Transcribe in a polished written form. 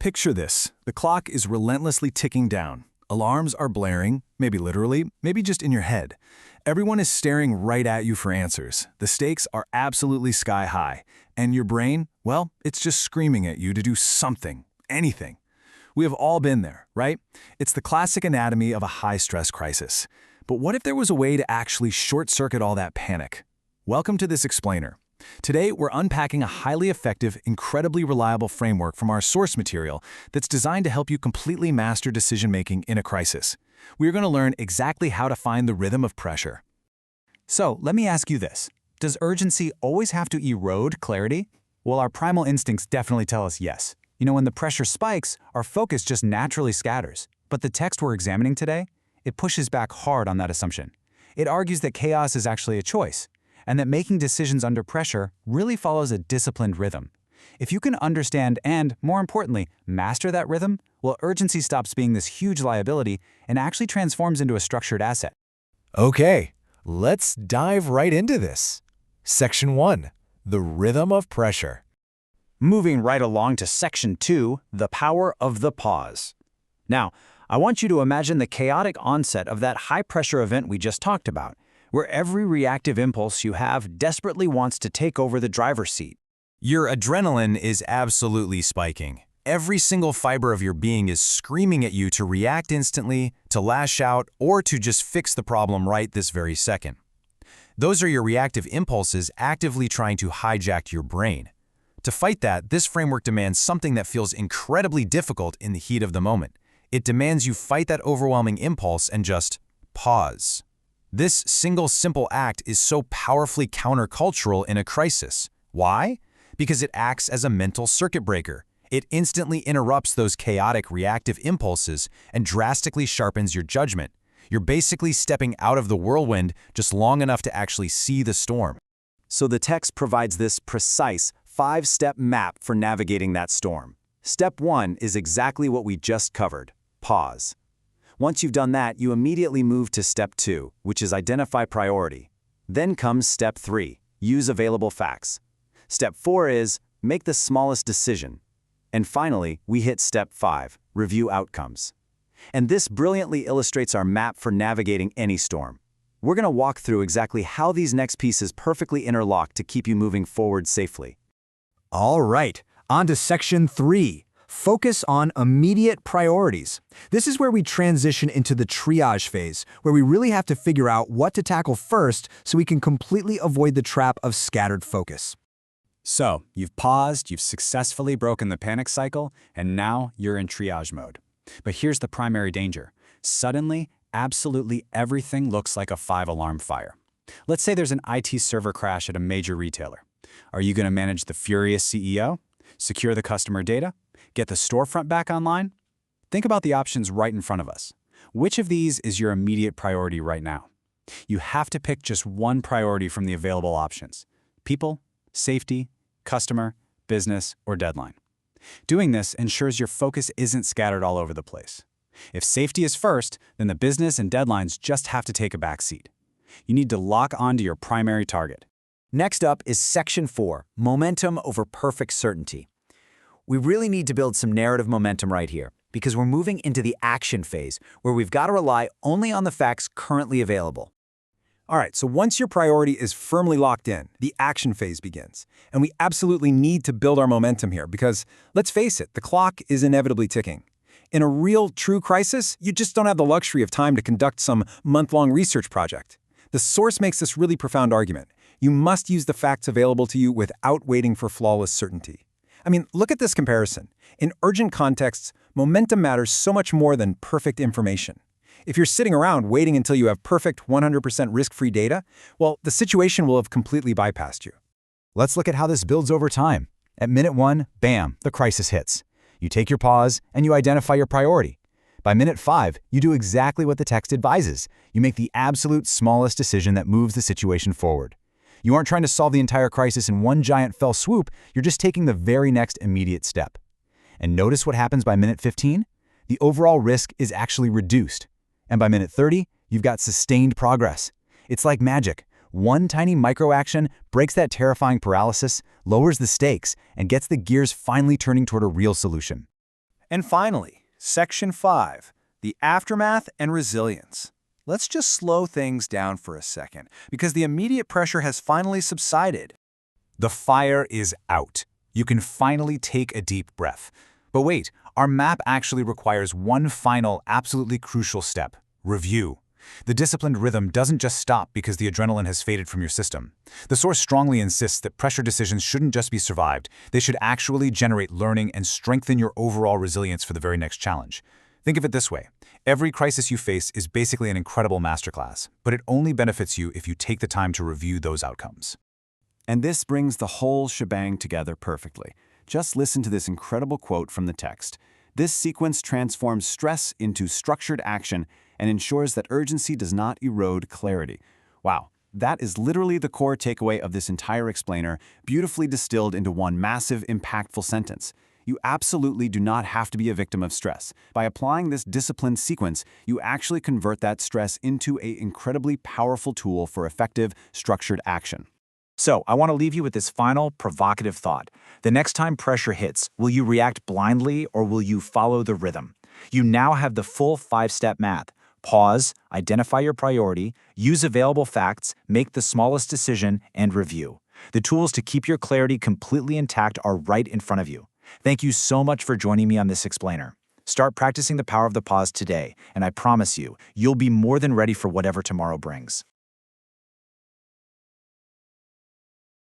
Picture this. The clock is relentlessly ticking down. Alarms are blaring, maybe literally, maybe just in your head. Everyone is staring right at you for answers. The stakes are absolutely sky high. And your brain, well, it's just screaming at you to do something, anything. We have all been there, right? It's the classic anatomy of a high-stress crisis. But what if there was a way to actually short-circuit all that panic? Welcome to this explainer. Today, we're unpacking a highly effective, incredibly reliable framework from our source material that's designed to help you completely master decision-making in a crisis. We're going to learn exactly how to find the rhythm of pressure. So, let me ask you this. Does urgency always have to erode clarity? Well, our primal instincts definitely tell us yes. When the pressure spikes, our focus just naturally scatters. But the text we're examining today, it pushes back hard on that assumption. It argues that chaos is actually a choice, and that making decisions under pressure really follows a disciplined rhythm. If you can understand and, more importantly, master that rhythm, well, urgency stops being this huge liability and actually transforms into a structured asset. Okay, let's dive right into this. Section 1. The rhythm of pressure. Moving right along to Section 2, the power of the pause. Now, I want you to imagine the chaotic onset of that high-pressure event we just talked about, where every reactive impulse you have desperately wants to take over the driver's seat. Your adrenaline is absolutely spiking. Every single fiber of your being is screaming at you to react instantly, to lash out, or to just fix the problem right this very second. Those are your reactive impulses actively trying to hijack your brain. To fight that, this framework demands something that feels incredibly difficult in the heat of the moment. It demands you fight that overwhelming impulse and just pause. This single simple act is so powerfully countercultural in a crisis. Why? Because it acts as a mental circuit breaker. It instantly interrupts those chaotic reactive impulses and drastically sharpens your judgment. You're basically stepping out of the whirlwind just long enough to actually see the storm. So the text provides this precise 5-step map for navigating that storm. Step 1 is exactly what we just covered: pause. Once you've done that, you immediately move to Step 2, which is identify priority. Then comes Step 3, use available facts. Step 4 is make the smallest decision. And finally, we hit Step 5, review outcomes. And this brilliantly illustrates our map for navigating any storm. We're going to walk through exactly how these next pieces perfectly interlock to keep you moving forward safely. All right, on to Section 3. Focus on immediate priorities. This is where we transition into the triage phase, where we really have to figure out what to tackle first so we can completely avoid the trap of scattered focus. So, you've paused, you've successfully broken the panic cycle, and now you're in triage mode. But here's the primary danger. Suddenly, absolutely everything looks like a 5-alarm fire. Let's say there's an IT server crash at a major retailer. Are you going to manage the furious CEO? Secure the customer data? Get the storefront back online? Think about the options right in front of us. Which of these is your immediate priority right now? You have to pick just one priority from the available options: people, safety, customer, business, or deadline. Doing this ensures your focus isn't scattered all over the place. If safety is first, then the business and deadlines just have to take a back seat. You need to lock onto your primary target. Next up is Section 4, momentum over perfect certainty. We really need to build some narrative momentum right here, because we're moving into the action phase, where we've got to rely only on the facts currently available. All right, so once your priority is firmly locked in, the action phase begins. And we absolutely need to build our momentum here because, let's face it, the clock is inevitably ticking. In a real, true crisis, you just don't have the luxury of time to conduct some month-long research project. The source makes this really profound argument. You must use the facts available to you without waiting for flawless certainty. I mean, look at this comparison. In urgent contexts, momentum matters so much more than perfect information. If you're sitting around waiting until you have perfect 100% risk-free data, well, the situation will have completely bypassed you. Let's look at how this builds over time. At minute 1, bam, the crisis hits. You take your pause and you identify your priority. By minute 5, you do exactly what the text advises. You make the absolute smallest decision that moves the situation forward. You aren't trying to solve the entire crisis in one giant fell swoop, you're just taking the very next immediate step. And notice what happens by minute 15? The overall risk is actually reduced. And by minute 30, you've got sustained progress. It's like magic. One tiny micro-action breaks that terrifying paralysis, lowers the stakes, and gets the gears finally turning toward a real solution. And finally, Section 5, the aftermath and resilience. Let's just slow things down for a second, because the immediate pressure has finally subsided. The fire is out. You can finally take a deep breath. But wait, our map actually requires one final, absolutely crucial step: review. The disciplined rhythm doesn't just stop because the adrenaline has faded from your system. The source strongly insists that pressure decisions shouldn't just be survived, they should actually generate learning and strengthen your overall resilience for the very next challenge. Think of it this way. Every crisis you face is basically an incredible masterclass, but it only benefits you if you take the time to review those outcomes. And this brings the whole shebang together perfectly. Just listen to this incredible quote from the text. This sequence transforms stress into structured action and ensures that urgency does not erode clarity. Wow, that is literally the core takeaway of this entire explainer, beautifully distilled into one massive, impactful sentence. You absolutely do not have to be a victim of stress. By applying this disciplined sequence, you actually convert that stress into an incredibly powerful tool for effective, structured action. So, I want to leave you with this final, provocative thought. The next time pressure hits, will you react blindly or will you follow the rhythm? You now have the full 5-step math. Pause, identify your priority, use available facts, make the smallest decision, and review. The tools to keep your clarity completely intact are right in front of you. Thank you so much for joining me on this explainer. Start practicing the power of the pause today, and I promise you, you'll be more than ready for whatever tomorrow brings.